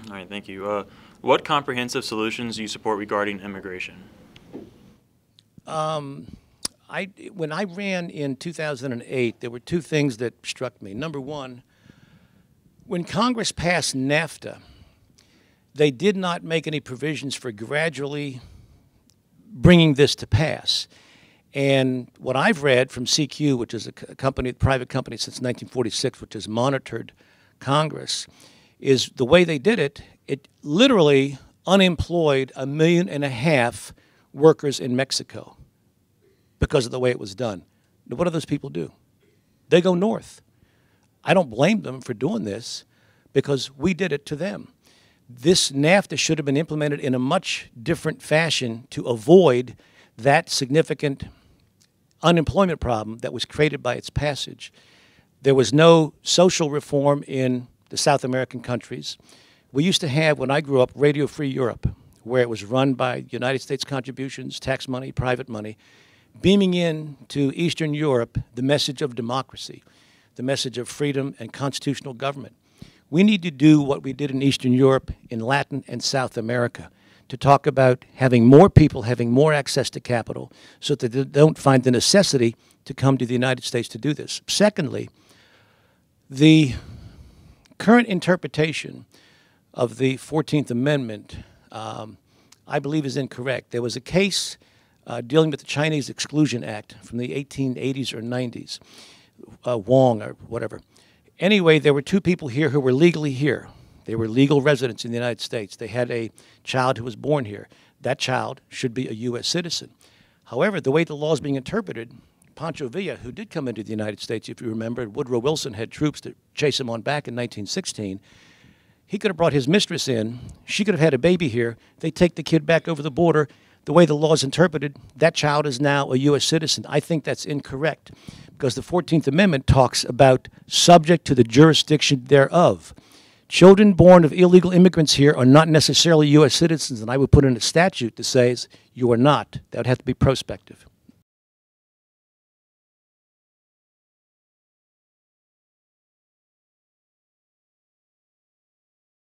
All right, thank you. What comprehensive solutions do you support regarding immigration? When I ran in 2008, there were two things that struck me. Number one, when Congress passed NAFTA, they did not make any provisions for gradually bringing this to pass. And what I've read from CQ, which is a private company since 1946, which has monitored Congress, is the way they did it, it literally unemployed 1.5 million workers in Mexico because of the way it was done. Now, what do those people do? They go north. I don't blame them for doing this because we did it to them. This NAFTA should have been implemented in a much different fashion to avoid that significant unemployment problem that was created by its passage. There was no social reform in the South American countries. We used to have, when I grew up, Radio Free Europe, where it was run by United States contributions, tax money, private money, beaming in to Eastern Europe the message of democracy, the message of freedom and constitutional government. We need to do what we did in Eastern Europe, in Latin and South America, to talk about having more people having more access to capital so that they don't find the necessity to come to the United States to do this. Secondly, the current interpretation of the 14th Amendment, I believe, is incorrect. There was a case dealing with the Chinese Exclusion Act from the 1880s or 90s, Wong or whatever. Anyway, there were two people here who were legally here. They were legal residents in the United States. They had a child who was born here. That child should be a U.S. citizen. However, the way the law is being interpreted, Pancho Villa, who did come into the United States, if you remember, Woodrow Wilson had troops to chase him on back in 1916. He could have brought his mistress in. She could have had a baby here. They take the kid back over the border. The way the law is interpreted, that child is now a U.S. citizen. I think that's incorrect because the 14th Amendment talks about subject to the jurisdiction thereof. Children born of illegal immigrants here are not necessarily U.S. citizens, and I would put in a statute that says you are not. That would have to be prospective.